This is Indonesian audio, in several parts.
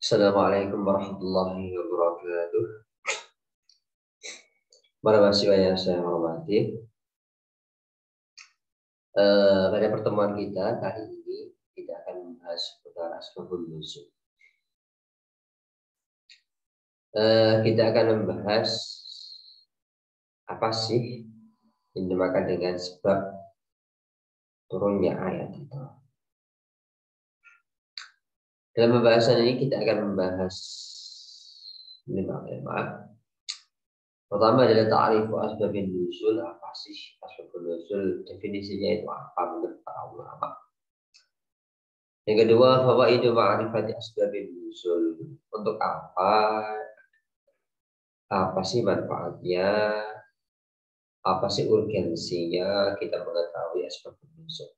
Assalamualaikum warahmatullahi wabarakatuh. Para mahasiswa yang saya hormati, pada pertemuan kita kali ini kita akan membahas seputar asbabun nuzul. Kita akan membahas apa sih yang dinamakan dengan sebab turunnya ayat itu. Dalam pembahasan ini kita akan membahas 5 tema. Pertama adalah ta'rifu asbabun nuzul. Apa sih asbabun nuzul? Definisinya itu apa menurut para ulama? Yang kedua, fawaidu ma'rifati asbabun nuzul. Untuk apa? Apa sih manfaatnya? Apa sih urgensinya kita mengetahui asbabun nuzul?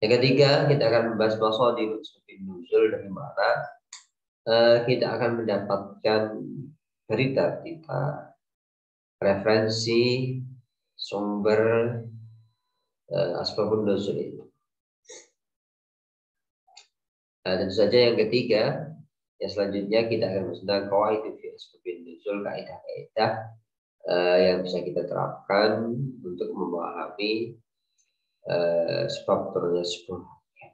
Yang ketiga, kita akan membahas masadir asbabun nuzul, dari mana kita akan mendapatkan berita-berita, referensi, sumber asbabun nuzul itu. Tentu saja yang ketiga, yang selanjutnya kita akan mengenal qawaid fi asbabun nuzul, kaidah-kaidah yang bisa kita terapkan untuk memahami sebab turunnya sebuah ayat.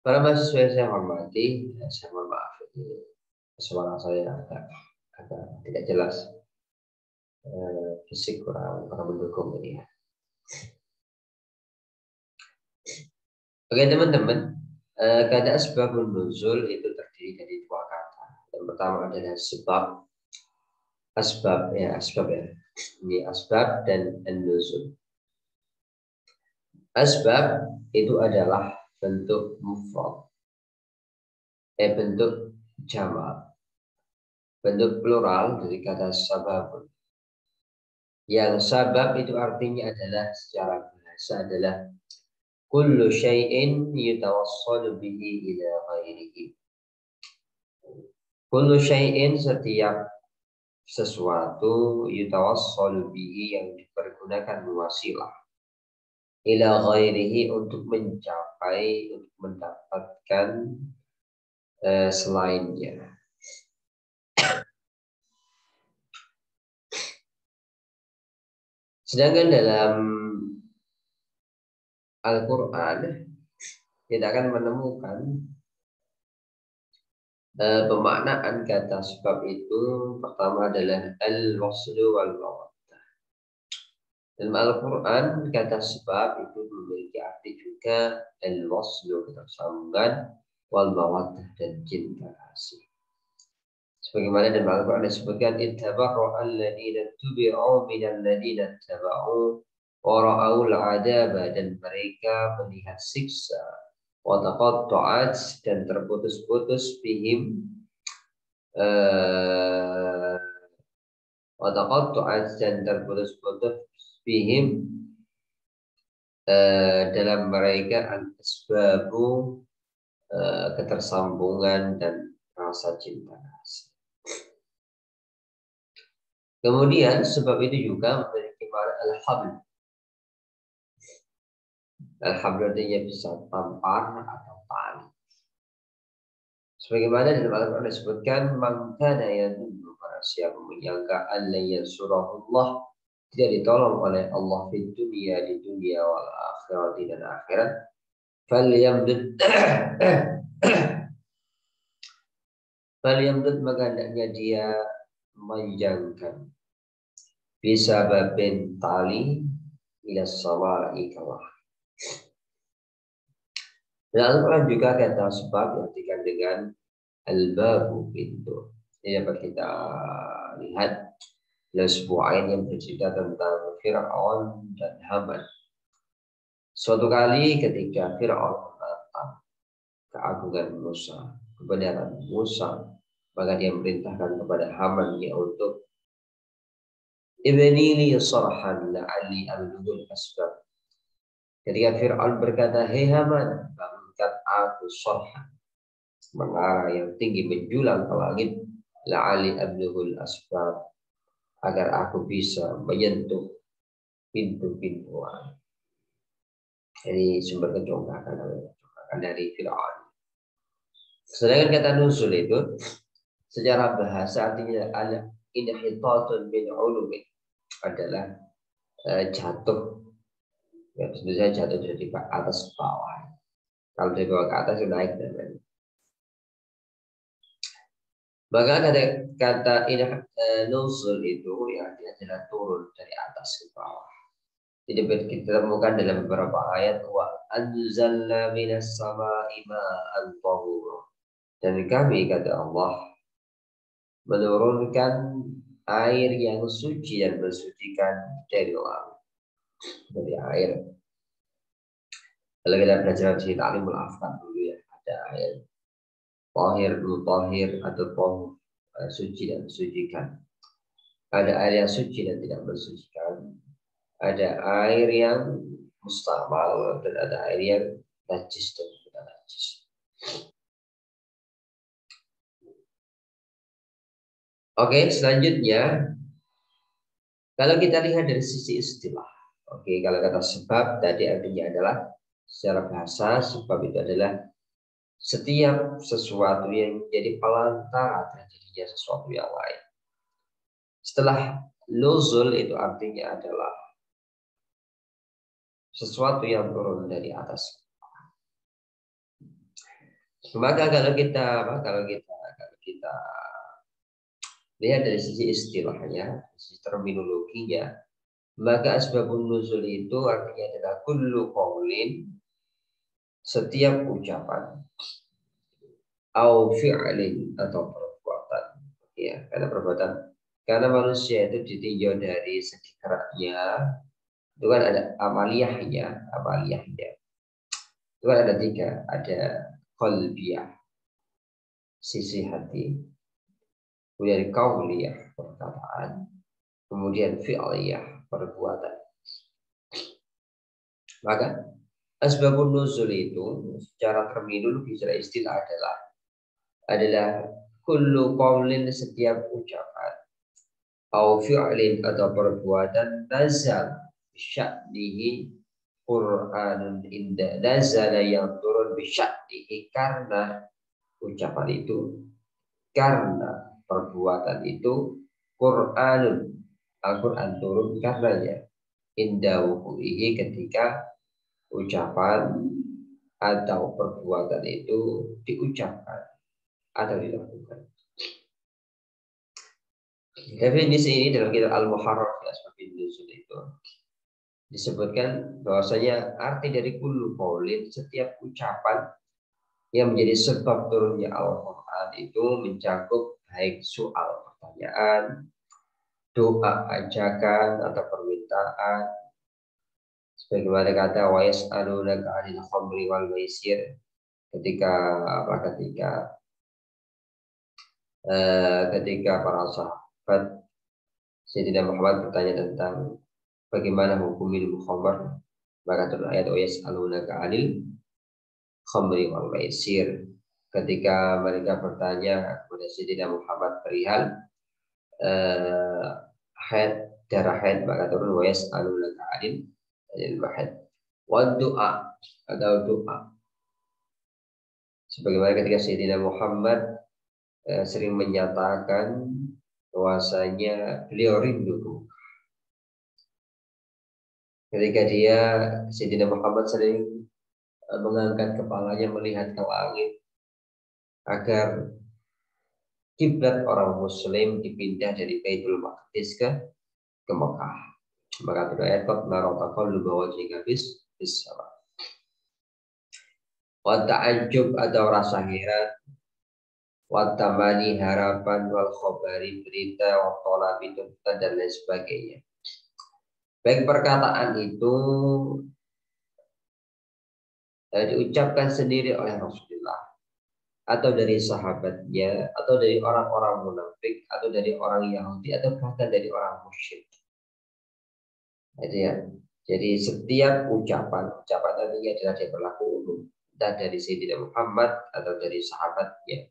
Para mahasiswa yang saya hormati, saya mohon maaf ini suara saya agak tidak jelas, fisik kurang mendukung ini ya. Oke teman-teman, kata asbabun nuzul itu terdiri dari 2 kata. Yang pertama adalah sebab, asbab ya. Ini asbab dan nuzul. Asbab itu adalah bentuk mufrad, bentuk jamak, bentuk plural dari kata sababun. Yang sabab itu artinya adalah secara bahasa adalah kullu syai'in yutawassalu bihi ila ghairihi. Kullu syai'in, setiap sesuatu, yutawassalu bihi, yang dipergunakan wasilah, ila ghairihi, untuk mencapai, untuk mendapatkan selainnya. Sedangkan dalam Al-Quran kita akan menemukan pemaknaan kata sebab itu. Pertama adalah al-waslu wal-mawaddah. Dalam Al-Quran kata sebab itu memiliki arti juga al-waslu, ketersambungan, wal-mawaddah, dan cinta kasih. Sebagaimana dalam Al-Quran disebutkan ittabarra alladziina tubi'u minal ladziina ittaba'u wa ra'aul 'adzaba, dan mereka melihat siksa, wa taqatta'at, dan terputus-putus bihim, wa taqatta'at, dan terputus-putus bihim, dalam mereka al-asbabu, ketersambungan dan rasa cinta kasih. Kemudian sebab itu juga memiliki makna al-habl. Al-habl artinya bisa tampar atau tali. Sebagaimana dalam Al-Quran disebutkan, man kana yadullu, para siapa menyangka alla yansurahullah, tidak ditolong oleh Allah di dunia wal akhirat, dan akhirat, falyamdud, maka hendaknya dia memanjangkan, bisa babin tali, ila sama'i kawah. Dan Al-Quran juga kata sebab diartikan dengan al-babu, pintu. Ini dapat kita lihat dalam sebuah ayat yang bercerita tentang Fir'aun dan Haman. Suatu kali ketika Fir'aun menantang keagungan Musa, kebenaran Musa, maka dia memerintahkan kepada Haman untuk ibni li sarhan la'alli ablughul asbab. Ketika Fir'aun berkata, "Hei Haman, bangunkan aku sarhan," menara yang tinggi menjulang ke langit, la'ali ablughul asbab, agar aku bisa menyentuh pintu-pintu. Jadi sumber kecongkakan. diciptakan dari Fir'aun. Sedangkan kata nuzul itu secara bahasa artinya ada inhitatun min ulumin, adalah jatuh. Ya, tentu saja jatuh dari atas ke bawah. Kalau dari bawah ke atas itu naik namanya. Maka kata nuzul itu ya adalah turun dari atas ke bawah. Jadi kita temukan dalam beberapa ayat wa anzalna minas sama'i ma'an tahura. Dan kami kata Allah menurunkan air yang suci dan mensucikan dari langit, dari air. Kalau kita belajar di ta'limul afkan dulu ya, ada air tahir, mutahhir atau tahur, suci dan mensucikan. Ada air yang suci dan tidak mensucikan. Ada air yang mustamal dan ada air yang najis dan tidak najis. Oke, selanjutnya kalau kita lihat dari sisi istilah. Oke, kalau kata sebab tadi artinya adalah secara bahasa sebab itu adalah setiap sesuatu yang menjadi pelantara terjadinya sesuatu yang lain. Setelah nuzul itu artinya adalah sesuatu yang turun dari atas. Maka kalau kita lihat dari sisi istilahnya, sisi terminologinya, maka asbabun nuzul itu artinya adalah kullu qaulin, setiap ucapan, au fi'lin atau perbuatan. Ya, karena perbuatan, karena manusia itu ditinjau dari segi geraknya, itu kan ada amaliyahnya. Itu kan ada tiga, ada qalbiyah, sisi hati, kemudian qauliyah, perkataan, kemudian fi'liyah, perbuatan. Maka asbabun nuzul itu secara terminologi, secara istilah adalah kullu qaulin, setiap ucapan, au fi'lin atau perbuatan, nazal sya'nihi Qur'anun inda, nazala yang turun bisya'nihi, karena ucapan itu, karena perbuatan itu, Qur'anun, Al-Quran turun karenanya, inda wuku'ihi, ketika ucapan atau perbuatan itu diucapkan atau dilakukan. Definisi ini dalam kitab Al-Muharrar fi Asbabun Nuzul itu disebutkan bahwasanya arti dari kullu qaulin, setiap ucapan yang menjadi sebab turunnya Al-Quran itu mencakup baik soal pertanyaan, doa ajakan atau permintaan, sebagaimana kata wa yas'alunaka 'anil khamri wal maisir, ketika para sahabat Sayyidina Muhammad bertanya tentang bagaimana hukum minum khamr, maka turun ayat wa yas'alunaka 'anil khamri wal maisir. Ketika mereka bertanya kepada Sayyidina Muhammad perihal darah haid, maka turun wa yas'alunaka 'anil mahid. Wa doa atau doa, sebagaimana ketika Sayyidina Muhammad sering menyatakan bahwasanya beliau rindu, ketika Sayyidina Muhammad sering mengangkat kepalanya melihat ke langit agar kiblat orang Muslim dipindah dari Baitul Maqdis ke Mekah. Maka berayat qad narotaqallu bawajhika bis sama. Wa ta'ajjub atau rasa heran, wa tamani harapan, wal khobari berita, wa talabi tuntutan dan lain sebagainya. Baik perkataan itu diucapkan sendiri oleh Rasulullah, atau dari sahabatnya, atau dari orang-orang munafik, atau dari orang Yahudi, atau bahkan dari orang musyrik. Jadi setiap ucapan tadinya adalah dia berlaku umum, entah dari Sayyidina Muhammad atau dari sahabatnya,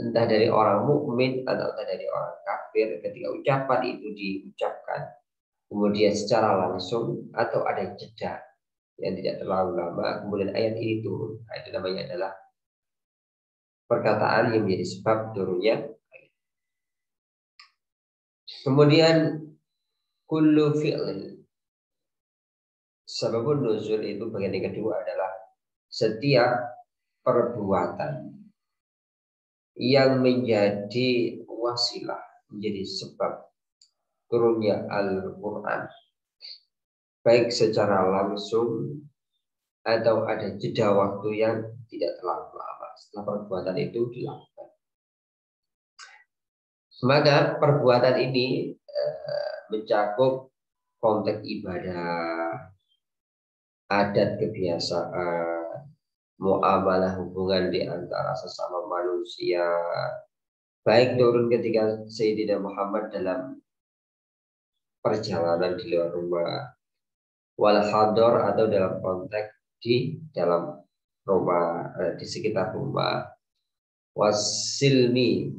entah dari orang mukmin atau entah dari orang kafir. Ketika ucapan itu diucapkan kemudian secara langsung atau ada jeda yang tidak terlalu lama, kemudian ayat ini turun. Nah, itu namanya adalah perkataan yang menjadi sebab turunnya ayat. Kemudian kullu fi'lin, sebabun nuzul itu bagian yang kedua adalah setiap perbuatan yang menjadi wasilah, menjadi sebab turunnya Al-Quran, baik secara langsung atau ada jeda waktu yang tidak terlalu lama setelah perbuatan itu dilakukan. Maka perbuatan ini mencakup konteks ibadah, adat kebiasaan, muamalah hubungan di antara sesama manusia, baik turun ketika Sayyidina Muhammad dalam perjalanan di luar rumah, wal hador atau dalam konteks di dalam rumah, di sekitar rumah, wasilmi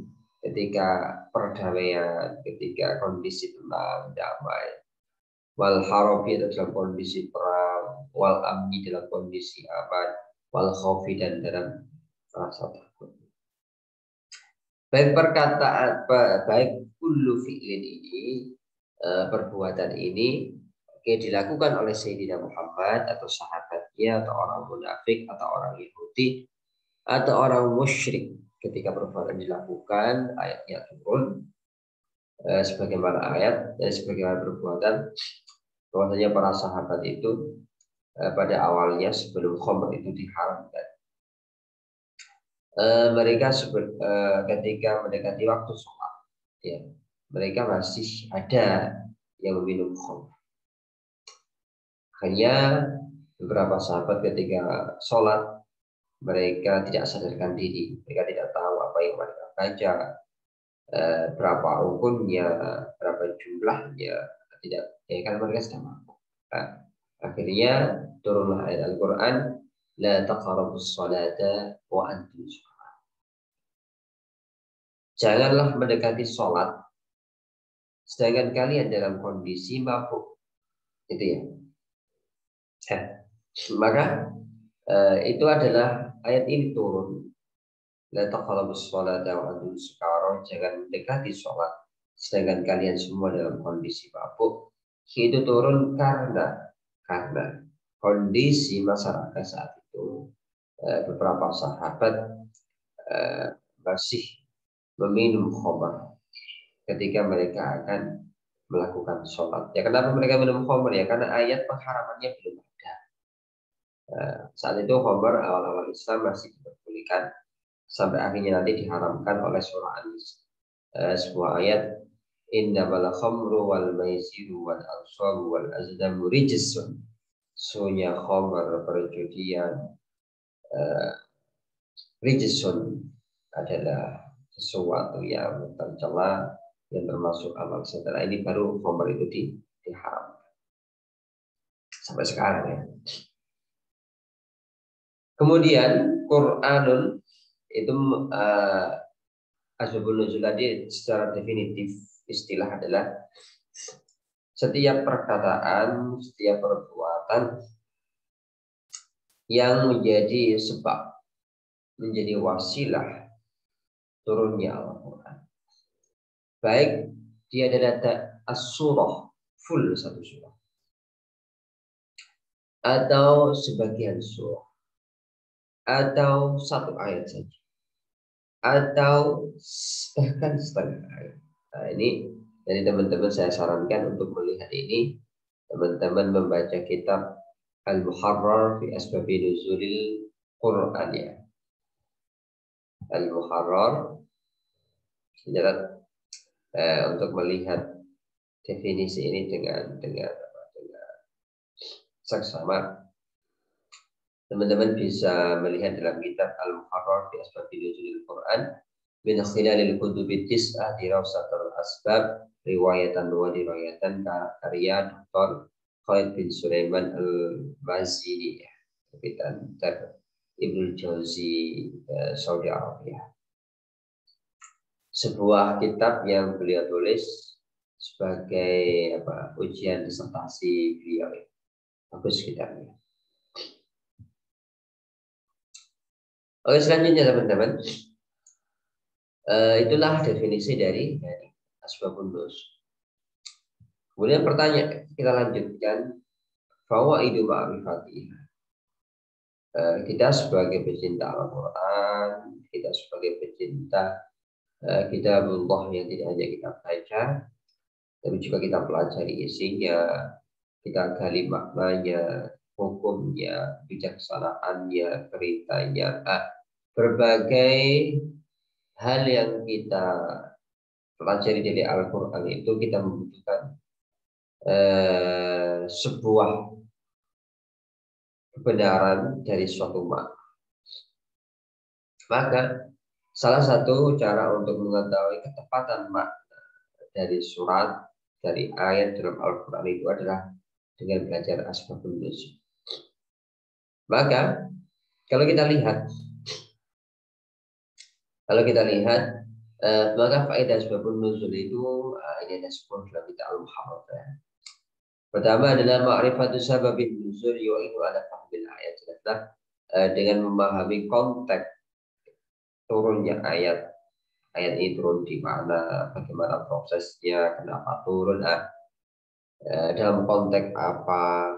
ketika perdamaian, ketika kondisi tenang, damai, wal harobi dalam kondisi perang, wal amni dalam kondisi aman, wal khawfi dan dalam rasa takut. Baik perkataan, baik kullu fi'lin ini, perbuatan ini dilakukan oleh Sayyidina Muhammad atau sahabatnya atau orang munafik atau orang Yahudi atau orang musyrik, ketika perbuatan dilakukan ayatnya turun sebagaimana ayat dan sebagaimana perbuatan, bahwasanya para sahabat itu pada awalnya sebelum khamr itu diharamkan, mereka ketika mendekati waktu sholat, ya, mereka masih ada yang meminum khamr. Hanya beberapa sahabat ketika sholat mereka tidak sadarkan diri, mereka tidak tahu apa yang mereka baca, berapa rukunnya, berapa jumlahnya, tidak, ya kan mereka sedang mabuk. Nah, akhirnya turunlah ayat Al-Quran, la taqrabus salata wa antum sukara. Janganlah mendekati sholat sedangkan kalian dalam kondisi mabuk, itu ya. Maka itu adalah ayat ini turun, la taqrabus salata wa antum sukara, jangan mendekati sholat sedangkan kalian semua dalam kondisi mabuk. Itu turun karena kondisi masyarakat saat itu, beberapa sahabat masih meminum khamr ketika mereka akan melakukan sholat. Ya, kenapa mereka minum khamr? Ya karena ayat pengharamannya belum ada. Saat itu khamr awal-awal Islam masih diperbolehkan sampai akhirnya nanti diharamkan oleh surah An-Nisa. Sebuah ayat, innamal khamru wal maisiru wal ansabu wal azlamu rijsun. Sunya khamr, perjudian, rijsun adalah sesuatu yang tercela, yang termasuk amal. Setelah ini baru khamr itu diharamkan sampai sekarang ya. Kemudian Quranun itu asbabun nuzul tadi secara definitif istilah adalah setiap perkataan, setiap perbuatan yang menjadi sebab, menjadi wasilah turunnya Al-Quran. Baik dia adalah as-surah, full satu surah, atau sebagian surah, atau satu ayat saja, atau bahkan setengah ayat. Nah, ini dari teman-teman saya sarankan untuk melihat ini, teman-teman membaca kitab Al-Muharrar fi Asbabi Nuzulil Quran ya. Al-Muharrar untuk melihat definisi ini dengan seksama. Teman-teman bisa melihat dalam kitab Al-Muharrar fi Asbabi Nuzulil Quran min khilalil kutubi tis'ah dirasatul asbab riwayatan wa dirayatan karya Dr. Khalid bin Sulaiman Al-Mazini, terbitan Ibnu Jauzi, Saudi Arabia. Sebuah kitab yang beliau tulis sebagai ujian disertasi beliau. Bagus kitabnya. Oke, selanjutnya teman-teman, itulah definisi dari asbabun nuzul. Kemudian pertanyaan kita lanjutkan, fawaidu ma'rifatihah. Kita sebagai pecinta Al-Quran, kita sebagai pecinta kitabullah yang tidak hanya kita baca, tapi juga kita pelajari isinya, kita gali maknanya, hukumnya, bijaksanaannya, ceritanya, berbagai hal yang kita pelajari dari Al-Quran itu kita membutuhkan sebuah kebenaran dari suatu makna. Maka salah satu cara untuk mengetahui ketepatan makna dari surat, dari ayat dalam Al-Quran itu adalah dengan belajar asbabun nuzul. Maka kalau kita lihat, maka faedah asbabun nuzul itu ini ada 10 dalam kitab Al-Muharrar. Pertama adalah ma'rifatu sababin nuzul yu'inu ala fahmil ayat. Adalah dengan memahami konteks turunnya ayat. Ayat ini turun di mana, bagaimana prosesnya, kenapa turun, dalam konteks apa,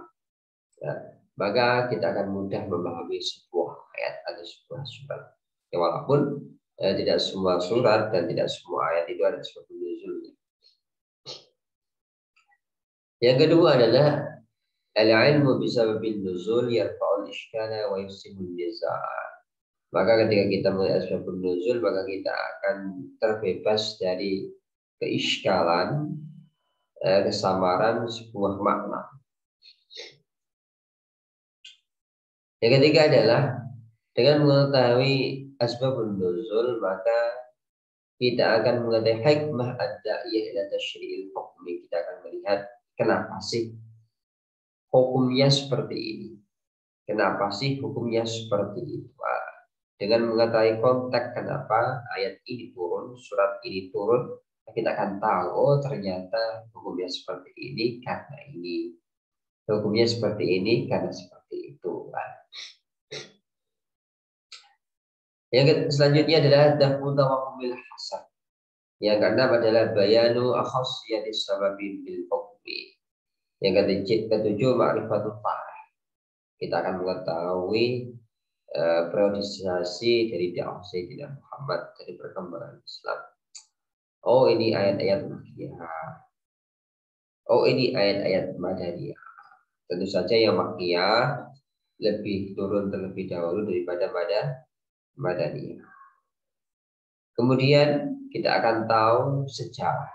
maka kita akan mudah memahami sebuah ayat atau sebuah surat. Ya, walaupun tidak semua surat dan tidak semua ayat itu ada sebab nuzulnya. Yang kedua adalah al-ilmu bisababin nuzul yarfa'ul iskala wa yusimul niza'. Maka ketika kita melihat asbabun nuzul, maka kita akan terbebas dari keiskalan, kesamaran sebuah makna. Yang ketiga adalah dengan mengetahui asbabun nuzul, maka kita akan mengetahui hikmah ad-da'iyah ila tasyri'il hukmi. Kita akan melihat kenapa sih hukumnya seperti ini. Kenapa sih hukumnya seperti itu? Dengan mengetahui konteks kenapa ayat ini turun, surat ini turun, kita akan tahu, oh ternyata hukumnya seperti ini karena ini. Hukumnya seperti ini karena seperti itu. Yang selanjutnya adalah dafu tawahumil hasan. Yang keenam adalah bayanu akhasiyatis sababin bil hukmi. Yang ketujuh ma'rifatul ta'ah. Kita akan mengetahui periodisasi dari dakwah Sayyidina Muhammad, dari perkembangan Islam. Oh ini ayat-ayat Makkiyah. Oh ini ayat-ayat Madaniyah. Tentu saja yang Makkiyah lebih turun terlebih dahulu daripada Madaniyah. Kemudian kita akan tahu sejarah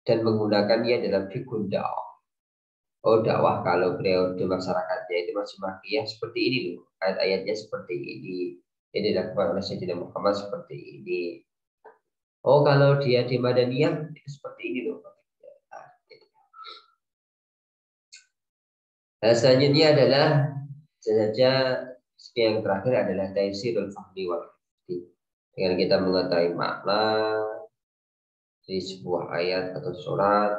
dan menggunakannya dalam fikih dakwah. Oh dakwah kalau periode masyarakatnya itu masih Makkiyah seperti ini loh. Ayat-ayatnya seperti ini. Ini dilakukan oleh Sayyidina Muhammad seperti ini. Oh kalau dia di Madaniyah itu seperti ini loh. Nah, selanjutnya adalah saja yang terakhir adalah taisirul fahmi wal hifzi. Dengan kita mengetahui makna di sebuah ayat atau surat,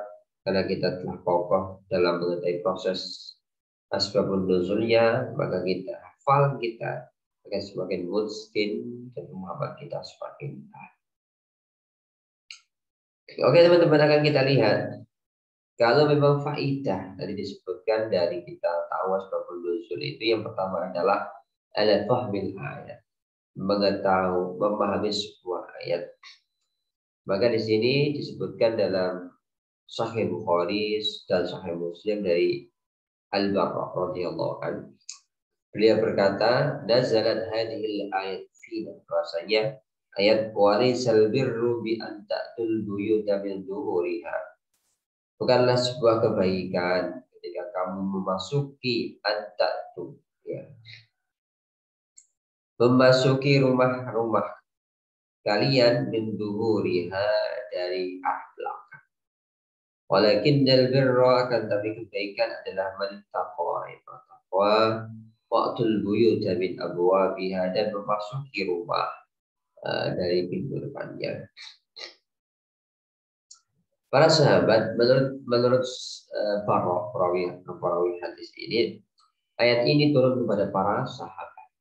karena kita telah kokoh dalam mengetahui proses asbabun nuzulnya, maka kita hafal, kita akan semakin mungkin dan pemahaman kita semakin baik. Oke teman-teman, akan kita lihat kalau memang faidah tadi disebutkan dari kita tahu asbabun nuzul itu, yang pertama adalah al-fahmil ayat, mengetahui, memahami sebuah ayat. Maka di sini disebutkan dalam Sahih Bukhari dan Sahih Muslim dari Al-Barra radhiyallahu anhu. Beliau berkata, nazalat hadhil ayat fina, bahasanya ayat warisal birru bi an ta'tul buyuta min zuhuriha. Bukanlah sebuah kebaikan ketika kamu memasuki an-ta'tu, ya. Memasuki rumah-rumah kalian min zuhuriha, dari belakang. Walakin dal birra, akan tapi kebaikan adalah man taqwa, taqwa waqtul buyut min abwabiha, dan memasuki rumah dari pintu depannya. Para sahabat menurut para perawi hadis ini, ayat ini turun kepada para sahabat.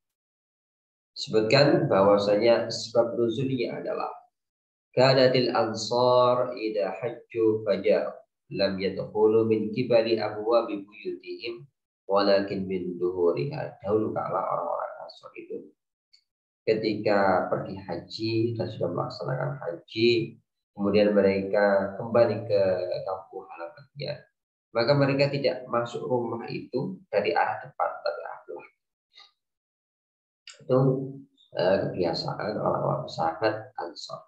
Sebutkan bahwasanya sebab nuzulnya adalah kanatil ansar idza hajju fajar lam yadkhulu min kibali abwabi buyutihim walakin min duhuriha. Dahulu kala orang-orang Ansor itu ketika pergi haji dan sudah melaksanakan haji, kemudian mereka kembali ke kampung halamannya, maka mereka tidak masuk rumah itu dari arah depan tapi arah belakang. Itu kebiasaan orang-orang sahabat Ansor.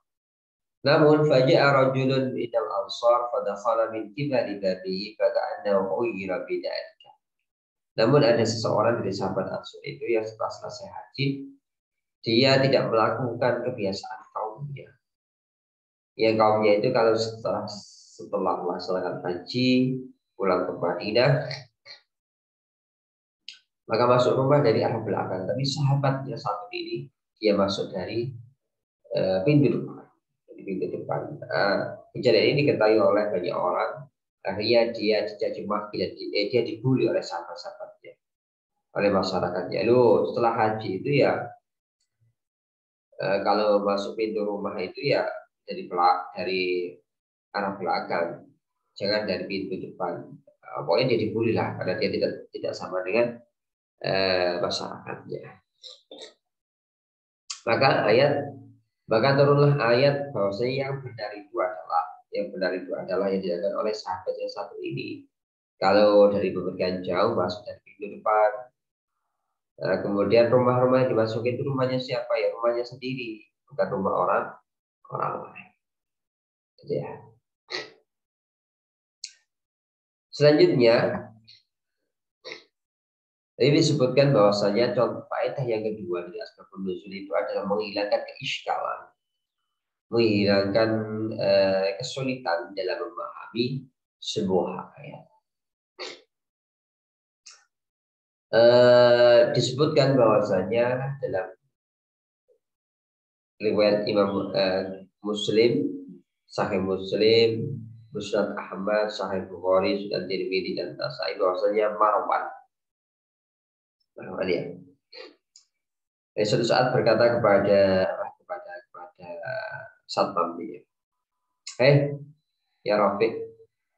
Namun faja'a rajulun minal ansar fadakhala min qibali babihi faka'annahu uyyira bidzalika. Namun ada seseorang dari sahabat Ansor itu yang setelah selesai haji, dia tidak melakukan kebiasaan kaumnya. Ya kaumnya itu kalau setelah melaksanakan haji pulang ke Madinah, maka masuk rumah dari arah belakang. Tapi sahabatnya satu ini dia masuk dari pintu depan. Di pintu depan. Kejadian ini diketahui oleh banyak orang. Akhirnya dia dicaci maki dan dia dibully oleh sahabat-sahabatnya, oleh masyarakatnya. Lu setelah haji itu ya kalau masuk pintu rumah itu ya dari arah belakang, jangan dari pintu depan. Pokoknya dia dibully lah karena dia tidak sama dengan masyarakatnya. Maka turunlah ayat bahwasanya yang benar itu adalah yang dilakukan oleh sahabat yang satu ini. Kalau dari bepergian jauh masuk dari pintu depan, kemudian rumah-rumah yang dimasuki itu rumahnya siapa ya? Rumahnya sendiri, bukan rumah orang lain. Gitu ya. Selanjutnya, ini disebutkan bahwasanya contoh faedah yang kedua dari asbabun nuzul itu adalah menghilangkan keiskalan, menghilangkan kesulitan dalam memahami sebuah ayat. Disebutkan bahwasanya dalam riwayat Imam Muslim, Sahih Muslim, Musnad Ahmad, Sahih Bukhari, Sunan Tirmidzi dan Nasai bahwasanya Marwan ya. Suatu saat berkata kepada satpam dia, ya Rafiq,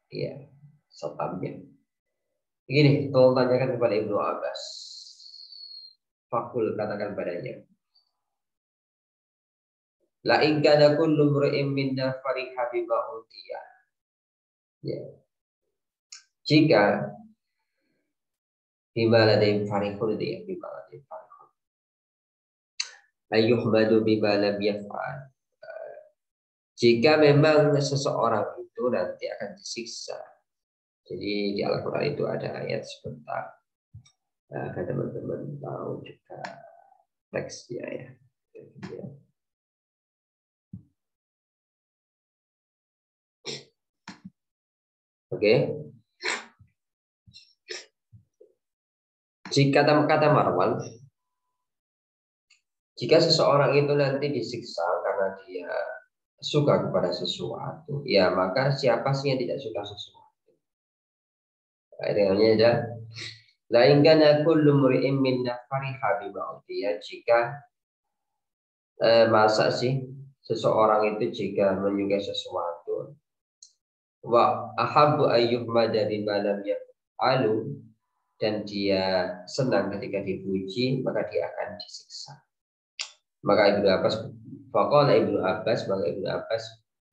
ya satpamnya. Begini, tolong tanyakan kepada Ibnu Abbas. Fakul katakan padanya. La in kana kullu mri'in minna fariha bima utiya. Ya. Jika bima ladaihim farihun ya, bima ladaihim farihun. Ayyuhmadu bima lam yaf'al. Jika memang seseorang itu nanti akan disiksa. Jadi di Al-Quran itu ada ayat sebentar. Agar teman-teman tahu juga teksnya ya. Oke. Jika kata Marwan, jika seseorang itu nanti disiksa karena dia suka kepada sesuatu, ya maka siapa sih yang tidak suka sesuatu? Ayatnya ada la in kana kullu mri'in minna fariha bima utiya. Jika masa sih seseorang itu jika menyukai sesuatu wa ahabbu ayyuhmada bima lam yaf'alu, dan dia senang ketika dipuji, maka dia akan disiksa. Maka Ibnu Abbas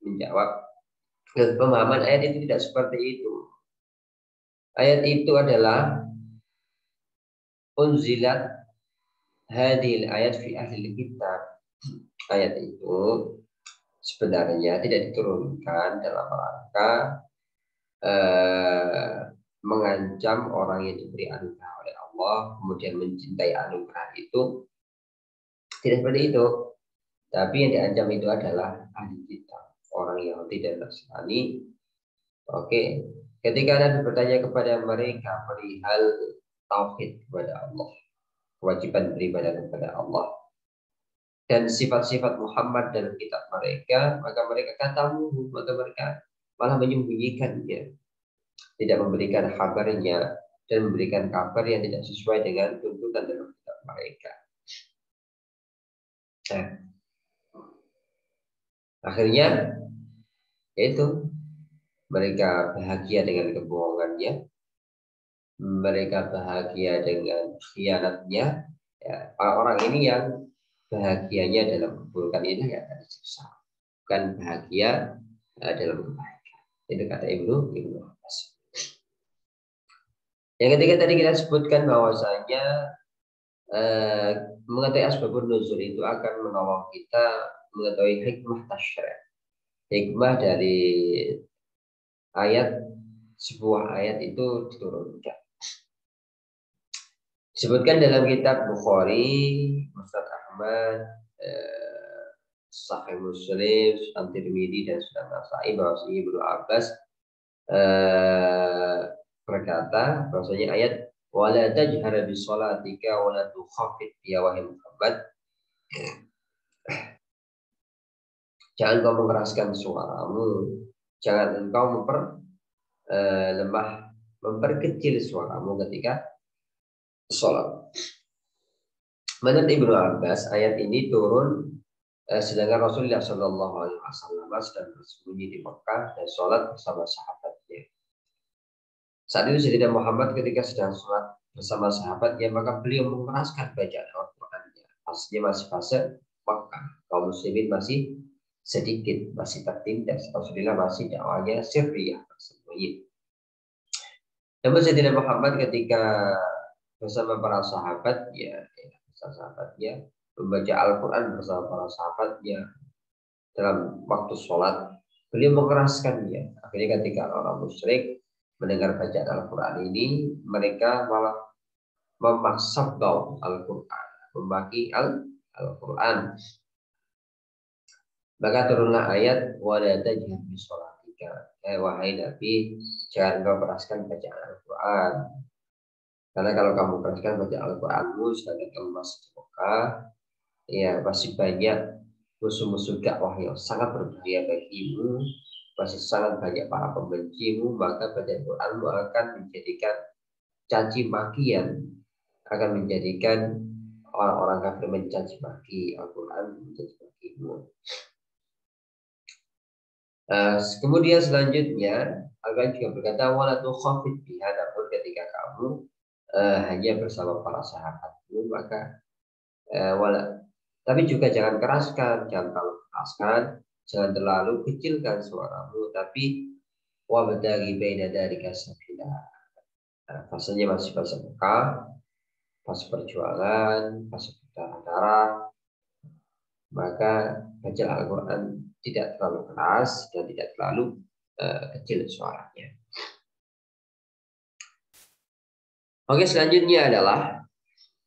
menjawab, pemahaman ayat itu tidak seperti itu. Ayat itu adalah unzilat hadil ayat fi ahli kitab. Ayat itu sebenarnya tidak diturunkan dalam rangka mengancam orang yang diberi anugerah oleh Allah kemudian mencintai anugerah itu. Tidak seperti itu. Tapi yang diancam itu adalah ahli kitab, orang Yahudi dan Nasrani. Oke, ketika Nabi bertanya kepada mereka perihal tauhid kepada Allah, kewajiban beribadah kepada Allah, dan sifat-sifat Muhammad dalam kitab mereka, maka mereka mereka malah menyembunyikannya, tidak memberikan kabarnya dan memberikan kabar yang tidak sesuai dengan tuntutan dalam kitab mereka. Nah, akhirnya itu mereka bahagia dengan kebohongannya, mereka bahagia dengan khianatnya. Ya, orang-orang ini yang bahagianya dalam keburukan ini nggak akan disiksa, bukan bahagia dalam kebaikan. Itu kata Ibnu Abbas. Yang ketiga tadi kita sebutkan bahwasanya mengetahui asbabun nuzul itu akan menolong kita mengetahui hikmah tasyri'. Hikmah dari sebuah ayat itu diturunkan. Disebutkan dalam kitab Bukhari, Musnad Ahmad, Sahih Muslim, Sunan Tirmidzi dan Sunan Nasa'i bahwasanya Ibnu Abbas berkata bahwasanya ayat wala tajhar bi sholatika wala tukhaffit biha wahai Muhammad, jangan kau mengeraskan suaramu, jangan engkau memperkecil suaramu ketika sholat. Menurut Ibnu Abbas, ayat ini turun sedangkan Rasulullah Shallallahu Alaihi Wasallam sedang bersembunyi di Mekah dan sholat bersama sahabatnya. Saat itu Sayyidina Muhammad ketika sedang sholat bersama sahabatnya, maka beliau mengeraskan bacaan Al-Qur'annya. Pastinya masih fase Mekah, kaum muslimin masih sedikit, masih tertindas. Rasulullah masih dakwahnya sirriyah, bersembunyi. Namun Sayyidina Muhammad ketika bersama para sahabatnya membaca Al-Quran bersama para sahabatnya dalam waktu sholat, beliau mengeraskannya. Akhirnya ketika orang musyrik mendengar bacaan Al-Quran ini, mereka malah memasabau Al-Quran, membagi Al-Quran. Maka turunlah ayat wala tajhar bi sholatika, wahai Nabi, jangan kau keraskan bacaan Al-Quran. Karena kalau kamu keraskan baca Al-Quranmu sedangkan kamu masih di Mekah, ya masih banyak musuh-musuh dakwah yang sangat berbahaya bagimu, masih sangat banyak para pembencimu, maka bacaan Al-Quranmu akan menjadikan caci makian, akan menjadikan orang-orang kafir mencaci maki Al-Quran, mencaci makimu. Kemudian selanjutnya Al-Quran juga berkata wala tukhafit biha, namun ketika kamu hanya bersama para sahabatmu, maka tapi juga jangan keraskan, jangan terlalu keraskan, jangan terlalu kecilkan suaramu, tapi wabtaghi baina dzalika sabila. Fasenya masih fase Mekah, fase perjuangan, fase berdarah-darah, maka baca Al-Quran tidak terlalu keras dan tidak terlalu kecil suaranya. Oke, selanjutnya adalah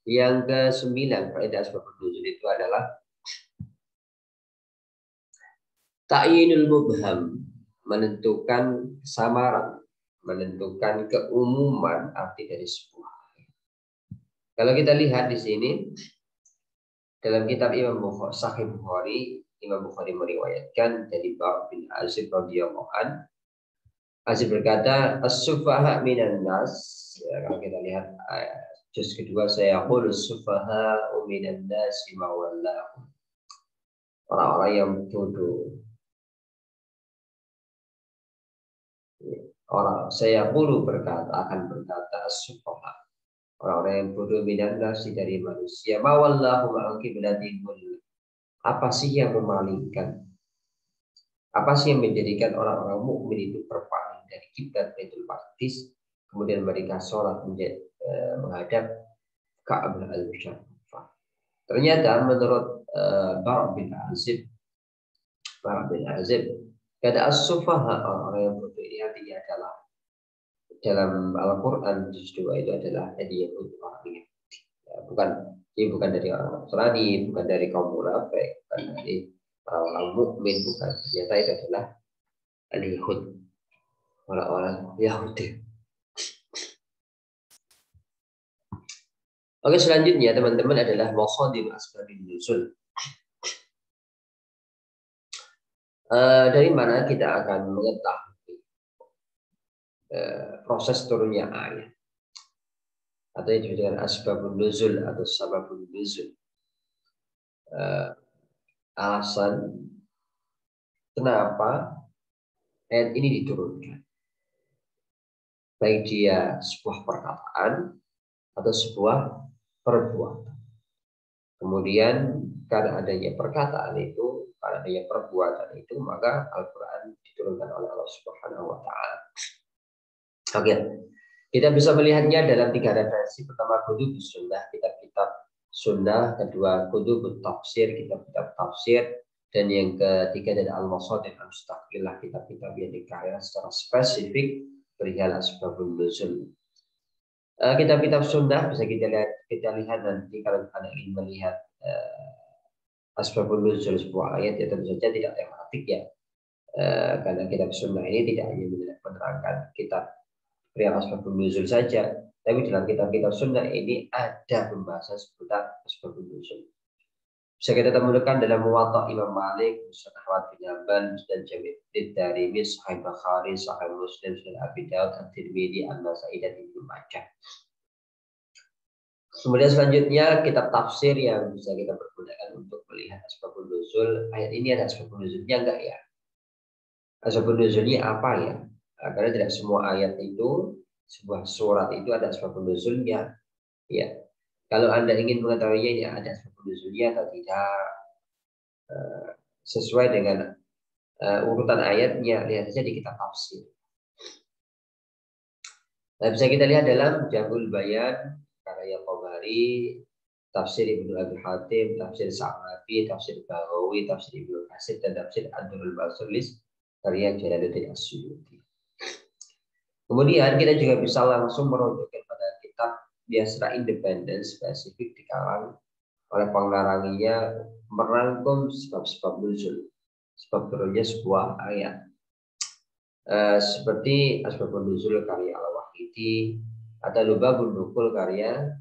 yang ke-9, faedah asbabun nuzul itu adalah ta'yinul mubham, menentukan kesamaran, menentukan keumuman arti dari sebuah. Kalau kita lihat di sini dalam kitab Imam Bukhari, Sahih Bukhari, Imam Bukhari meriwayatkan dari Bara bin Azib radhiyallahu an. Azib berkata, as-sufaha minan nas. Ya, kalau kita lihat juz kedua, saya qul as-sufaha minan nas ma wallahu. Orang-orang yang bodoh. Saya akan berkata as-sufaha. Orang-orang yang bodoh minan nas dari manusia. Ma wallahu ma'al qiblatihim. Apa sih yang memalingkan? Apa sih yang menjadikan orang-orang mukmin itu berpaling dari kiblat Baitul Maqdis, kemudian mereka sholat menghadap Ka'bah al-Musharrafah? Ternyata menurut Bara bin Azib, kata as-sufaha, orang yang bodoh ini artinya adalah dalam Al-Quran juz 2 itu adalah Yahudi, orang Yahudi. Ini bukan dari orang Nasrani, bukan dari kaum munafik, bukan dari orang-orang mukmin, bukan. Ternyata itu adalah al-Yahud, orang-orang Yahudi. Oke, selanjutnya teman-teman adalah maqadim asbabun nuzul. Dari mana kita akan mengetahui proses turunnya ayat atau yang disebut dengan asbabun nuzul atau sababun nuzul. alasan kenapa ayat ini diturunkan. Baik dia sebuah perkataan atau sebuah perbuatan. Kemudian karena adanya perkataan itu, karena adanya perbuatan itu, maka Al-Quran diturunkan oleh Allah Subhanahu wa Ta'ala. Oke, kita bisa melihatnya dalam 3 referensi. Pertama, kutubus sunnah, kitab-kitab sunnah. Kedua, kutubut tafsir, kitab-kitab tafsir. Dan yang ketiga dari al-masadir al-mustaqillah, kitab-kitab yang dikarya secara spesifik perihal asbabun nuzul. Kitab-kitab sunnah bisa kita lihat nanti kalau Anda ingin melihat asbabun nuzul sebuah ayat, ya tentu saja tidak tematik ya. Karena kitab sunnah ini tidak hanya menerangkan kitab perihal asbabun nuzul saja, tapi dalam kitab-kitab sunnah ini ada pembahasan seputar asbabun nuzul. Bisa kita temukan dalam Muwatta Imam Malik, Musnad Ahmad bin Hanbal, dan Jami' Darimi, Sahih Bukhari, Sahih Muslim, Sunan Abi Dawud, At-Tirmidzi, An-Nasa'i, dan Ibnu Majah. Kemudian selanjutnya kitab tafsir yang bisa kita pergunakan untuk melihat asbabun nuzul. Ayat ini ada asbabun nuzulnya enggak ya? Asbabun nuzulnya apa ya? Karena tidak semua ayat itu, sebuah surat itu ada asbabun nuzulnya. Ya, kalau Anda ingin mengetahuinya ya ada asbabun nuzulnya atau tidak sesuai dengan urutan ayatnya, lihat saja di kitab tafsir. Nah, bisa kita lihat dalam Jamul Bayan karya Tabari, tafsir Ibnu Abi Hatim, tafsir Sa'labi, tafsir Baghawi, tafsir Ibnu Katsir, dan tafsir Ad-Durrul Masul karya Jalaluddin As-Suyuti. Kemudian kita juga bisa langsung merujuk pada kitab yang secara independen spesifik dikarang oleh pengarangnya merangkum sebab-sebab nuzul, sebab turunnya sebuah ayat. Seperti Asbabun Nuzul karya Al-Wahidi atau Lubabun Nukul karya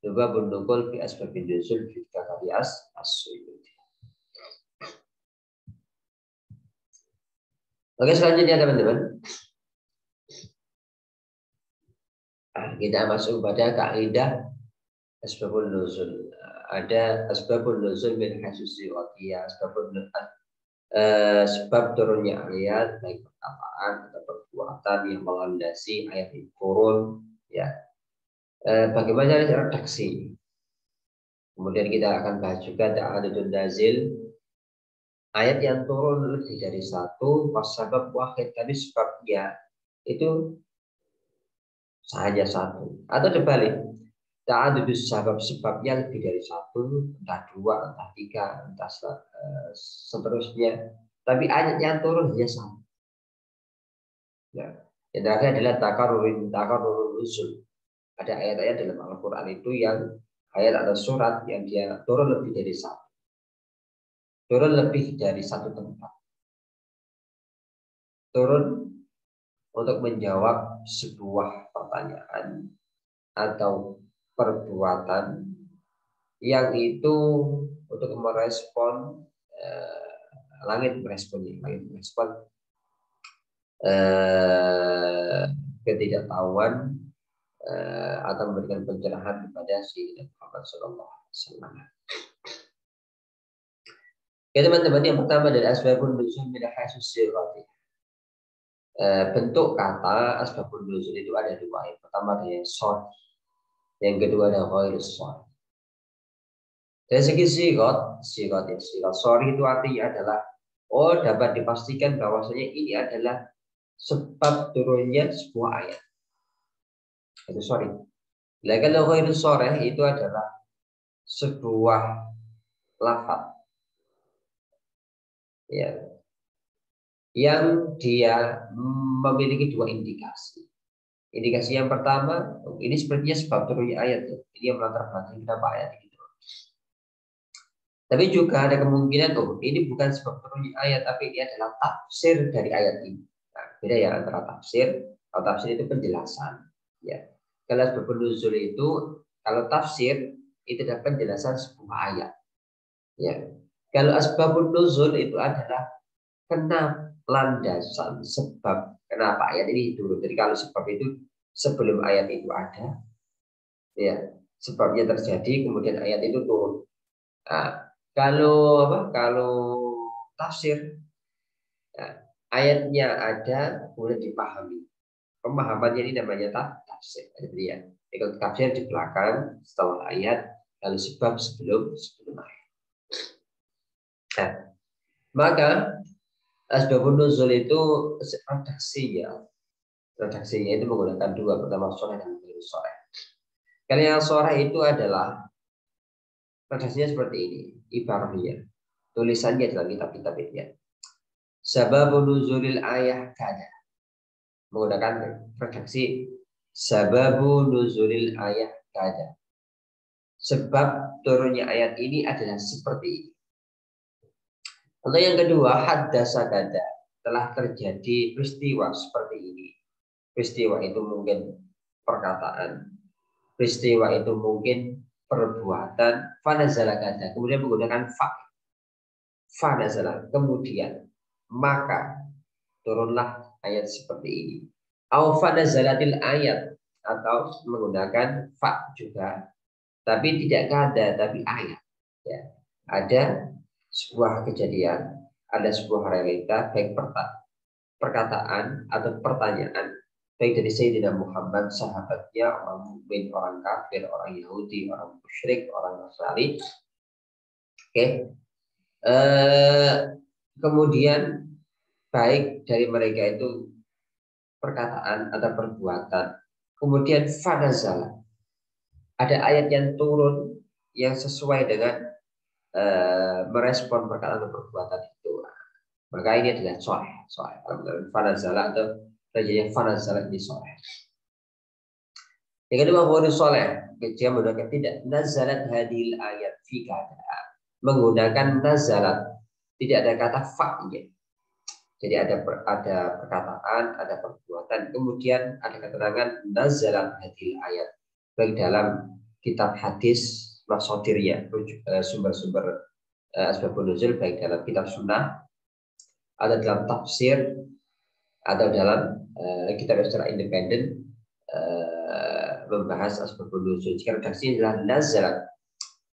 Lubabun Nukul fi Asbabun Nuzul fi karya As-Suyuti. Oke, selanjutnya teman-teman. Kita masuk pada kaidah Asbabun Nuzul. Ada Asbabun Nuzul min haitsu sebab turunnya ayat, baik perkataan atau perbuatan yang melandasi ayat itu turun, ya. Bagaimana redaksi? Kemudian kita akan bahas juga ta'adudun nazil, ayat yang turun lebih dari satu, wasabab wahid, tapi sebabnya itu hanya satu, atau terbalik. Ta'adudus sabab, sebabnya lebih dari satu, entah dua, entah tiga, entah seterusnya. Tapi ayat yang turun hanya satu. Ya. Yang terakhir adalah takarrurun nuzul. Ada ayat-ayat dalam Al-Quran itu yang ayat atau surat yang dia turun lebih dari satu. Turun lebih dari satu tempat. Turun untuk menjawab sebuah pertanyaan atau perbuatan yang itu untuk merespon langit merespon ketidaktahuan atau memberikan pencerahan kepada Sayyidina Muhammad SAW. Ya teman-teman, yang pertama dari asbabun nuzul min haitsu sirati. Bentuk kata asbabun nuzul itu ada dua. Yang pertama ada yang short, yang kedua ada ghairus short. Dari segi sigot sorry itu artinya adalah dapat dipastikan bahwasanya ini adalah sebab turunnya sebuah ayat. Itu sorry. Nah, kalau ghairus short itu adalah sebuah lafaz, ya, yang dia memiliki dua indikasi. Indikasi yang pertama, ini sepertinya sebab turunnya ayat, ya. Ini yang melatar belakang kenapa ayat itu. Tapi juga ada kemungkinan ini bukan sebab turunnya ayat, tapi ini adalah tafsir dari ayat ini. Nah, beda ya antara tafsir. Kalau tafsir itu penjelasan, ya. Kalau asbabun nuzul itu, kalau tafsir itu adalah penjelasan sebuah ayat, ya. Kalau asbabun nuzul itu adalah kenapa, landasan, sebab kenapa ayat ini turun. Jadi kalau sebab itu sebelum ayat itu ada, ya, sebabnya terjadi, kemudian ayat itu turun. Nah, Kalau apa? Kalau tafsir, ya, ayatnya ada, kemudian dipahami. Pemahamannya ini namanya tafsir. Jadi ya, kalau tafsir di belakang setelah ayat, lalu sebab sebelum ayat. Nah, maka asbabun nuzul itu redaksinya, redaksinya itu menggunakan dua, pertama sore dan kedua sore. Kalau yang sore itu adalah redaksinya seperti ini, ibarahnya. Tulisannya dalam kitab-kitab ini. Sababun nuzulil ayah kada. Menggunakan redaksi sababun nuzulil ayah kada. Sebab turunnya ayat ini adalah seperti ini. Untuk yang kedua, haddasa kada. Telah terjadi peristiwa seperti ini. Peristiwa itu mungkin perkataan. Peristiwa itu mungkin perbuatan. Fanazala kada. Kemudian menggunakan fa. Fanazala. Kemudian. Maka turunlah ayat seperti ini. Au fanazalatil ayat. Atau menggunakan fa juga. Tapi tidak kada, tapi ayat. Ya. Ada sebuah kejadian, ada sebuah realita, baik perkataan atau pertanyaan, baik dari Sayyidina Muhammad, sahabatnya, orang mukmin, orang kafir, orang Yahudi, orang musyrik, orang Nasrani. Oke. Kemudian baik dari mereka itu perkataan atau perbuatan. Kemudian fanazala. Ada ayat yang turun yang sesuai dengan merespon perkataan atau perbuatan itu. Maka ini adalah soleh. Fanazala atau terjadinya fanazala ini soleh. Yang kedua, bonus soleh. Dia menggunakan tidak. Nazalat hadil ayat fi kada. Menggunakan nazalat. Tidak ada kata fa-nya. Jadi ada perkataan, ada perbuatan. Kemudian ada keterangan nazalat hadil ayat. Baik dalam kitab hadis, masodirnya, sumber-sumber asbabun nuzul, baik dalam kitab sunnah, ada dalam tafsir, atau dalam kitab secara independen membahas asbabun nuzul. Jika redaksi adalah nazalat,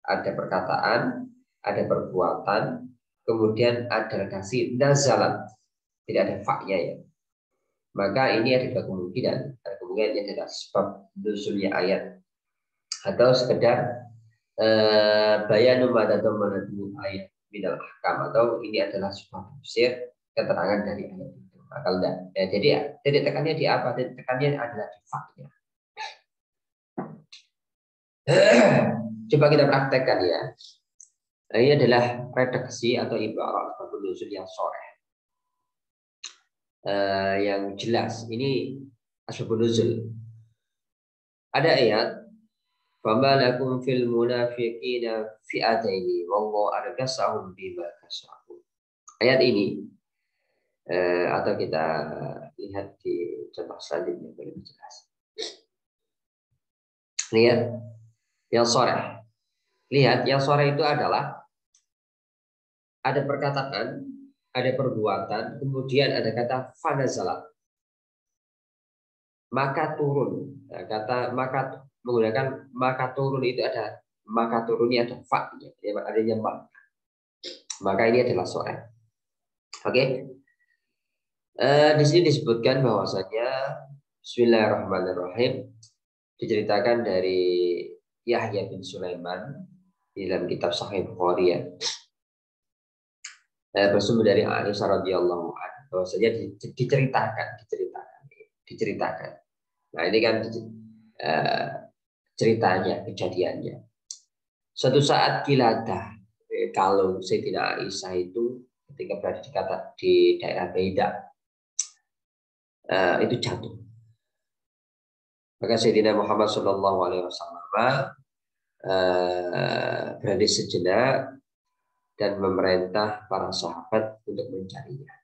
ada perkataan, ada perbuatan, kemudian ada redaksi nazalat, tidak ada fa-nya ya. Maka ini ada kemungkinan, ini adalah sebab nuzulnya ayat, atau sekedar bayanu madatu ayat minal ahkam, atau ini adalah sebuah tafsir keterangan dari ayat itu. Kalau enggak, ya, jadi ya, titik tekannya di apa? Titik tekannya adalah di faknya. Coba kita praktekkan ya. Ini adalah redaksi atau ibarat asbabun nuzul yang sore, yang jelas. Ini asbabun nuzul. Ada ayat, "Fama lakum fil munafiqina fi'ataini wallahu argasahum bima kasabu." Ayat ini atau kita lihat di contoh selanjutnya lebih jelas. Lihat yang sore. Lihat yang sore itu adalah ada perkataan, ada perbuatan, kemudian ada kata fanazalat. Maka turun. Nah, kata maka menggunakan maka turun itu ada maka turunnya ada fa-nya, adanya maka ini adalah sore. Oke. Di sini disebutkan bahwasanya Bismillahirrahmanirrahim diceritakan dari Yahya bin Sulaiman di dalam kitab Sahih Bukhari ya. Bersumber dari Aisyah radhiyallahu anha bahwasanya diceritakan. Nah ini kan ceritanya, kejadiannya. Suatu saat kiladah, kalau Sayyidina Aisyah itu ketika berada di daerah Beda, itu jatuh. Maka Sayyidina Muhammad Shallallahu Alaihi Wasallam berhenti sejenak dan memerintah para sahabat untuk mencarinya.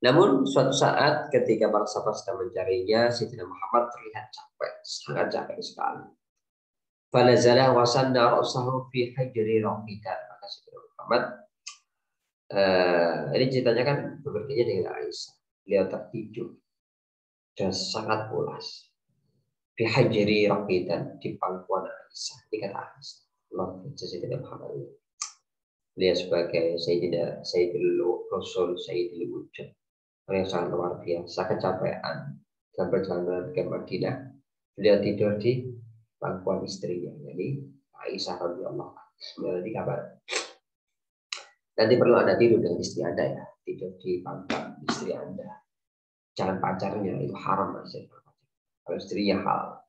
Namun suatu saat ketika para sahabat sedang mencarinya, Sayyidina Muhammad terlihat capek, sangat capek sekali. Fanazala wa sanna ra'sahu fi hajri raqidan. Maka Sayyidina Muhammad ini ceritanya kan berbeda dengan Aisyah. Beliau tertidur dan sangat pulas. Fi hajri raqidan, di pangkuan Aisyah, di kata Aisyah. Allah Sayyidina Muhammad. Beliau sebagai Sayyidul Rasul, Sayyidul Wujud, yang sangat luar biasa, kecapean dalam perjalanan ke Madinah. Beliau tidur di pangkuan istrinya, jadi Aisyah radhiyallahu anha. Di kabar. Nanti perlu Anda tidur dengan istri Anda ya, tidur di pangkuan istri Anda. Jangan pacarnya, itu haram masih. Kalau istrinya halal.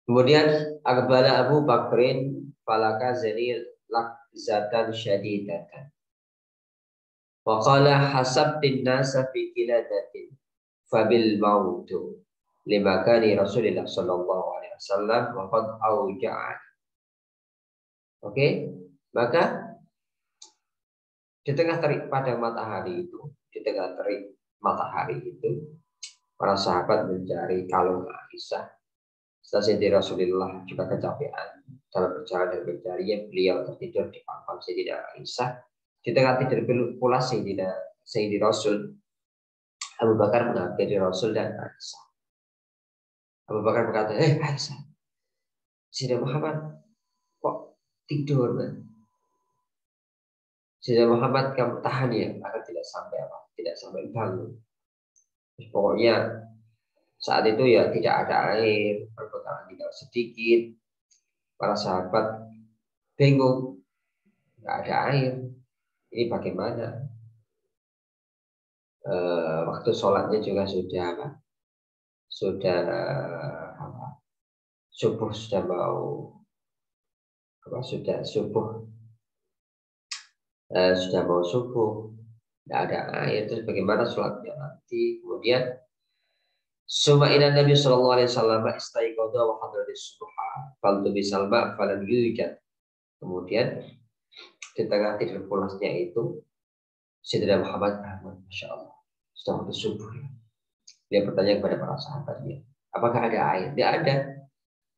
Kemudian Aqbala Abu Bakrin falaka zanil lakzatan syadidatan. Wa qala hasabtin nasa fi kiladatin fabil mautu lima kani Rasulullah sallallahu alaihi wasallam wa qad auja'an. Oke, maka di tengah terik pada matahari itu, di tengah terik matahari itu, para sahabat mencari kalung Aisyah. Setelah Rasulullah juga kecapean dalam perjalanan mencarinya, beliau tertidur di pangkuan Sayyidah Aisyah. Di tengah tidur pula Sayyidina Rasul, Abu Bakar menghampiri Rasul dan Aisyah. Abu Bakar berkata, Aisyah, Sayyidina Muhammad kok tidur, man? Sayyidina Muhammad kamu tahan ya, agar tidak sampai bangun. Pokoknya saat itu ya tidak ada air, perbekalan tidak sedikit. Para sahabat bingung, nggak ada air. Ini bagaimana? Waktu sholatnya juga sudah subuh sudah mau subuh, nggak ada air. Terus bagaimana sholatnya nanti? Kemudian Suma ila Nabi sallallahu alaihi wasallam istaiqadha wa hadradis subha faltu bisalma falan yujad. Kemudian di tengah tidur pulasnya itu Sayyidina Muhammad bangun, Masya Allah, sudah waktu subuh. Dia bertanya kepada para sahabatnya, apakah ada air? Tidak ada.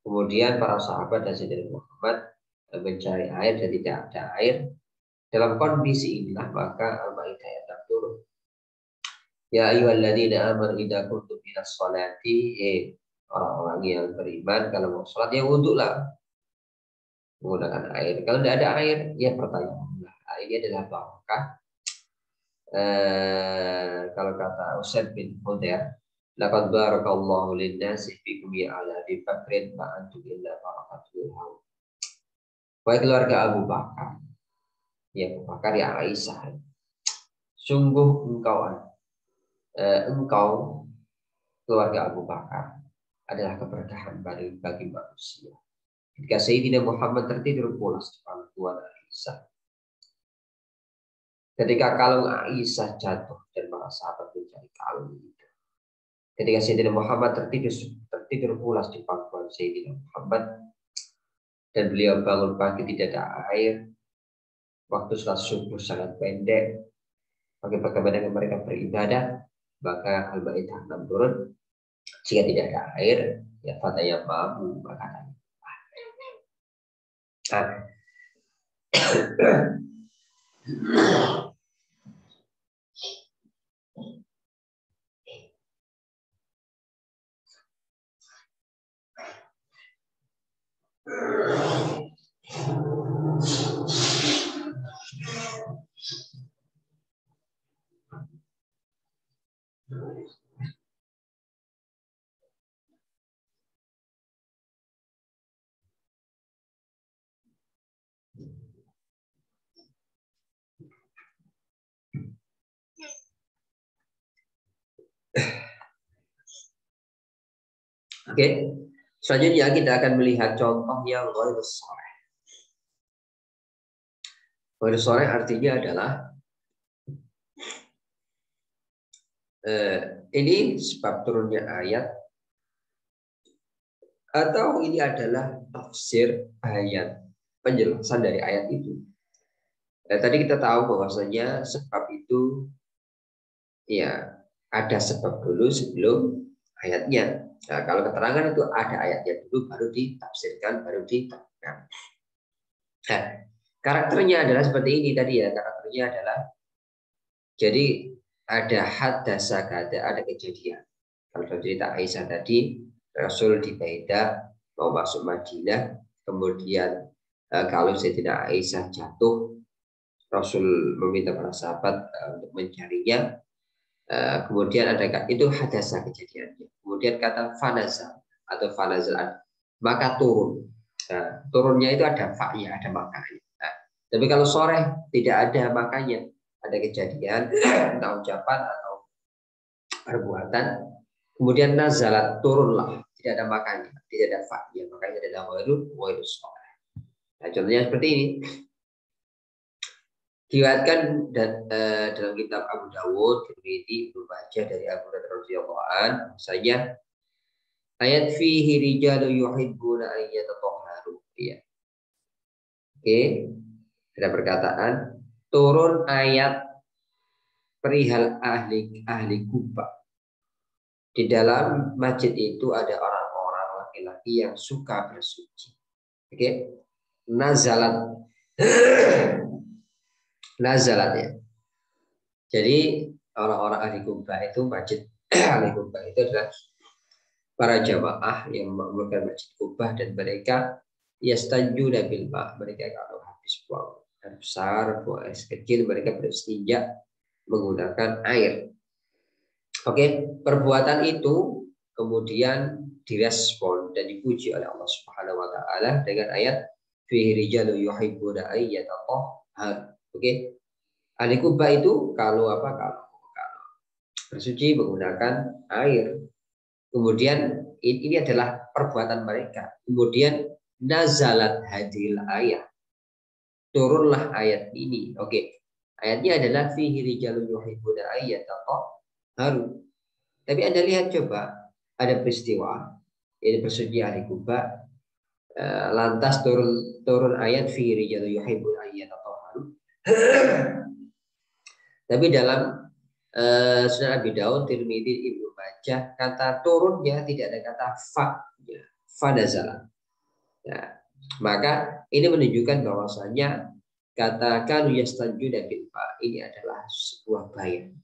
Kemudian para sahabat dan Sayyidina Muhammad mencari air dan tidak ada air. Dalam kondisi inilah maka Al-Maidah ayat turun. Ya ayyuhalladzina amanu idza kuntum ilas sholati, orang-orang yang beriman kalau mau sholat ya wudhulah menggunakan air. Kalau tidak ada air, ya pertanyaanlah. Airnya adalah barokah. Kalau kata Usaid bin Hudair, laqad barakallahu lin-nasi fikum ya ala bi Bakrin ma antum illa barakatul haum. Wahai keluarga Abu Bakar, ya Abu Bakar ya Aisyah, sungguh engkau keluarga Abu Bakar adalah keberkahan bagi manusia. Ketika Sayyidina Muhammad tertidur pulas di pangkuan Aisyah, ketika kalung Aisyah jatuh dan para sahabat mencari kalung itu, ketika Sayyidina Muhammad tertidur pulas di pangkuan Sayyidina Muhammad dan beliau bangun pagi tidak ada air, waktu sholat subuh sangat pendek, bagaimana mereka beribadah, maka Al-Maidah 6 turun. Jika tidak ada air, ya fataya mabu makanan. Oke, selanjutnya kita akan melihat contoh yang ghairus sharih. Ghairus sharih artinya adalah ini sebab turunnya ayat atau ini adalah tafsir ayat, penjelasan dari ayat itu. Tadi kita tahu bahwasanya sebab itu ya ada sebab dulu sebelum ayatnya. Nah, kalau keterangan itu ada ayatnya dulu baru ditafsirkan, baru diterangkan. Nah, karakternya adalah seperti ini tadi ya. Karakternya adalah jadi ada hadasa ada kejadian. Kalau cerita Aisyah tadi, Rasul di Baidah mau masuk Madinah, Kemudian kalau Sayyidatina Aisyah jatuh, Rasul meminta para sahabat untuk mencarinya. Kemudian ada itu hadasa kejadiannya. Kemudian kata fanazal atau fanazal, maka turun. Nah, turunnya itu ada fa-nya, ada makanya. Nah, tapi kalau sore tidak ada makanya, ada kejadian entah ucapan atau perbuatan. Kemudian nazalat, turunlah, tidak ada makanya, tidak ada fa-nya, makanya adalah ghairu sore. Nah, contohnya seperti ini. Diriwayatkan dan dalam kitab Abu Dawud, Tirmidzi, Ibnu Majah dari Abu Hurairah radhiyallahu anhu, bahwasanya ayat fihi rijalu yuhibbuna an yatatahharu. Ya. Oke, ada perkataan turun ayat perihal ahli Kuba. Di dalam masjid itu ada orang-orang laki-laki yang suka bersuci. Oke, nazalat nazalat ya. Jadi orang-orang ahli Kuba itu masjid ahli Kuba itu adalah para jamaah yang memakmurkan masjid Kuba dan mereka yastanjuna bil ma. Mereka kalau habis buang air besar, buang air kecil, mereka beristinja menggunakan air. Oke, perbuatan itu kemudian direspon dan dipuji oleh Allah Subhanahu wa taala dengan ayat fihi rijalu yuhibbuna an yatatahhar. Oke. Ahli Kuba itu kalau bersuci menggunakan air. Kemudian ini adalah perbuatan mereka. Kemudian nazalat hadil ayat. Turunlah ayat ini. Oke. Ayatnya adalah fihi rijalun yuhibbuna ayyatahharu. Tapi Anda lihat coba, ada peristiwa ini bersuci ahli Kuba, lantas turun ayat fihi rijalun yuhibbuna ayyatahharu. Tapi dalam Sunan Abi Daud, Tirmidzi, Ibnu Majah, kata turunnya tidak ada kata fa, fa nazala. Nah, maka ini menunjukkan bahwasanya kata kanu yastanjuda bil fa ini adalah sebuah bayan.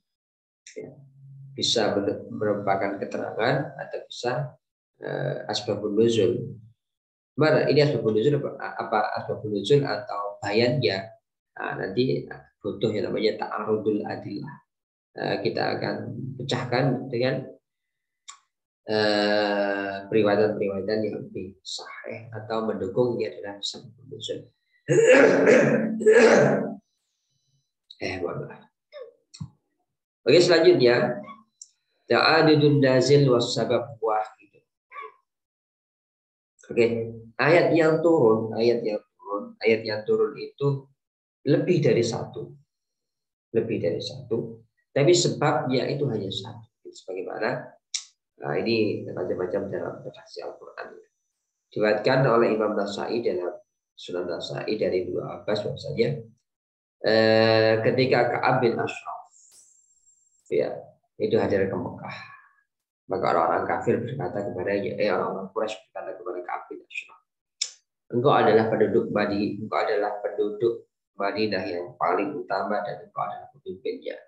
Ya. Bisa merupakan keterangan atau bisa asbabun nuzul. Mana ini asbabun nuzul apa asbabun nuzul atau bayannya? Nah, nanti butuh yang namanya ta'arudul adillah. Kita akan pecahkan dengan periwayatan-periwayatan yang lebih sahih atau mendukung ini adalah sababun nuzul. Oke, selanjutnya ta'adudun nazil was sabab wahid. Oke, ayat yang turun itu lebih dari satu. Tapi sebabnya itu hanya satu. Sebagaimana ini macam-macam dalam tafsir Al-Quran. Diriwayatkan oleh Imam Nasa'i dalam Sunan Nasa'i dari Ibnu Abbas bahwasanya ketika Ka'ab bin Ashraf ya itu hadir ke Mekah, maka orang-orang kafir berkata kepadanya, orang-orang Quraisy berkata kepada Ka'ab bin Ashraf, engkau adalah penduduk Madinah yang paling utama dan engkau adalah pemimpinnya.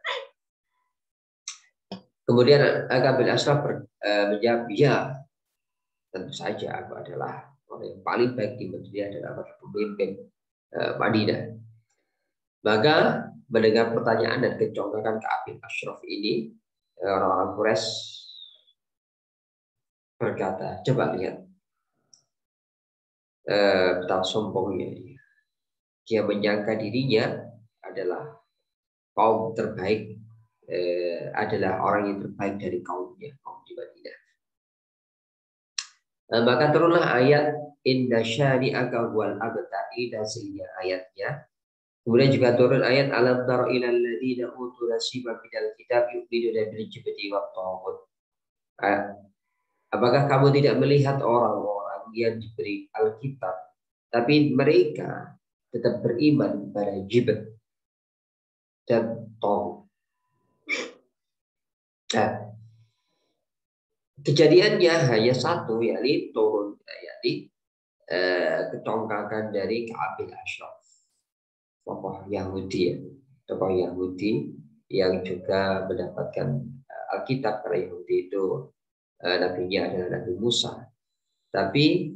Kemudian Ka'ab bin Ashraf menjawab, ya tentu saja aku adalah orang yang paling baik di Madinah dan aku adalah pemimpin Madinah. Maka mendengar pertanyaan dan kecongkakan Ka'ab bin Ashraf ini, orang-orang Quraisy berkata, coba lihat betapa sombongnya dia. Dia menyangka dirinya adalah kaum terbaik, adalah orang yang terbaik dari kaumnya, kaum di Madinah. Maka turunlah ayat inna syani'aka wal abtar, dasarnya ayatnya. Kemudian juga turun ayat alam tara ilal ladzina utul nasiba minal kitab yu'minuna bil jibti wat taghut. Apakah kamu tidak melihat orang-orang yang diberi Alkitab tapi mereka tetap beriman pada jibt dan taghut. Nah, kejadiannya hanya satu, yakni turun kecongkakan dari Ka'ab bin Ashraf, tokoh Yahudi yang juga mendapatkan Alkitab, karena Yahudi itu nabinya adalah Nabi Musa. Tapi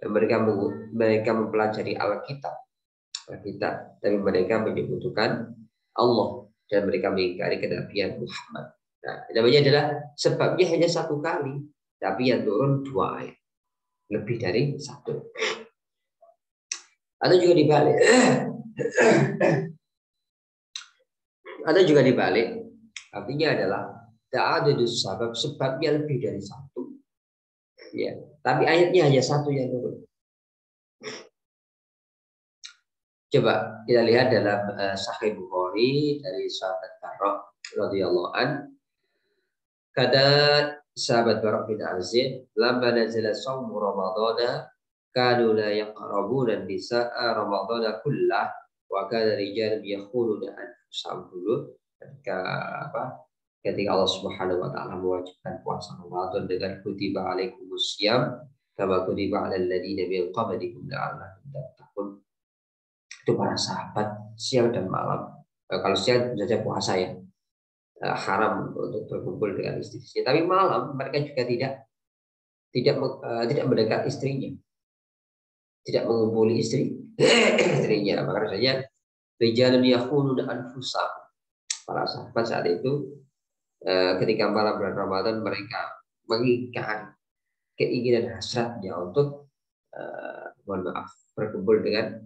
mereka mempelajari Alkitab, tapi mereka menyebutkan Allah dan mereka mengingkari kenabian Muhammad. Nah, namanya adalah sebabnya hanya satu kali, tapi yang turun 2 ayat, lebih dari 1. Atau juga dibalik, artinya adalah ta'adudus sebabnya lebih dari 1, ya, tapi ayatnya hanya 1 yang turun. Coba kita lihat dalam Sahih Bukhari dari sahabat Barrah radhiyallahu an. Kata sahabat Barrah bin Azib, "Lamma nazala shaum Ramadhan, kanu la yaqrabuna nisaa Ramadhan kullah, wa kana rijalun yakhuluna anfusahum." Dulu ketika Allah Subhanahu wa taala mewajibkan puasa Ramadan dengan kutiba alaikumus syiyam kama kutiba alal ladzina min qablikum la'allakum tattaqun. Itu para sahabat siang dan malam. Kalau siang saja puasa ya, haram untuk berkumpul dengan istri-istrinya. Tapi malam mereka juga tidak mendekat istrinya, tidak mengumpuli istrinya. Maka rasanya rijalun yakhununa anfusahum. Para sahabat saat itu ketika malam bulan Ramadan mereka mengikat keinginan hasratnya untuk berkumpul dengan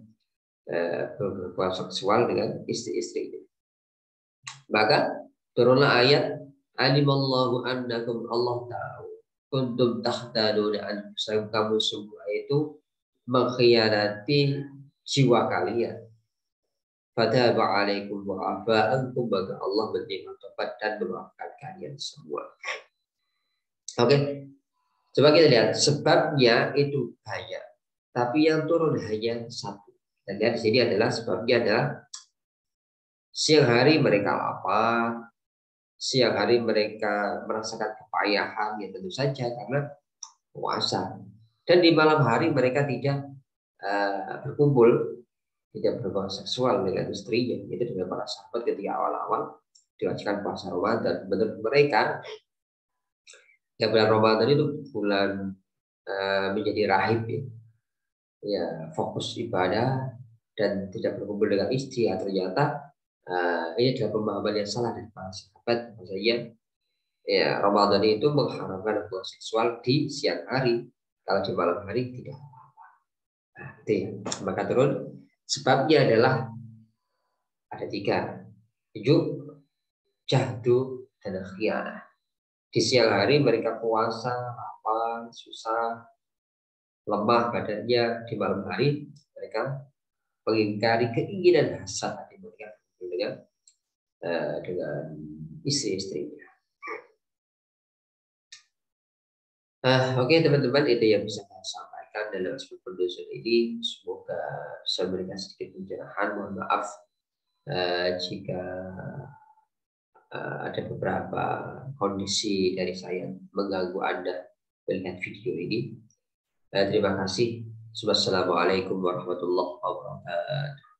berhubungan seksual dengan istri-istrinya. Maka turunlah ayat alimallahu annakum, Allah tahu kuntum tahtaduna anfusakum, kamu semua itu mengkhianati jiwa kalian. Fataba alaikum wa afa ankum, maka Allah menerima tobat dan memaafkan kalian semua. Oke. Coba kita lihat sebabnya itu banyak, tapi yang turun hanya 1. Dan lihat di sini adalah sebabnya adalah siang hari mereka lapar, siang hari mereka merasakan kepayahan, ya tentu saja karena puasa. Dan di malam hari mereka tidak berkumpul, tidak berhubungan seksual dengan istrinya. Itu dengan para sahabat ketika awal-awal diwajibkan puasa Ramadan. Menurut mereka, ya bulan Ramadan itu bulan menjadi rahib ya. Ya, fokus ibadah dan tidak berkumpul dengan istri. Ya, ternyata ini adalah pemahaman yang salah dari para sahabat. Maksudnya ya, Ramadan itu mengharamkan hubungan seksual di siang hari, kalau di malam hari tidak apa-apa. Nah, itu maka turun sebabnya adalah ada 3: juk, jahdu, dan khianah. Di siang hari mereka puasa, lapar, susah, lemah badannya. Di malam hari mereka mengingkari keinginan hasad hati mereka dengan istri-istrinya. Oke, teman-teman, itu yang bisa saya sampaikan dalam sebelum nuzul ini. Semoga bisa memberikan sedikit pencerahan. Mohon maaf jika ada beberapa kondisi dari saya mengganggu Anda melihat video ini. Terima kasih. Wassalamualaikum warahmatullahi wabarakatuh.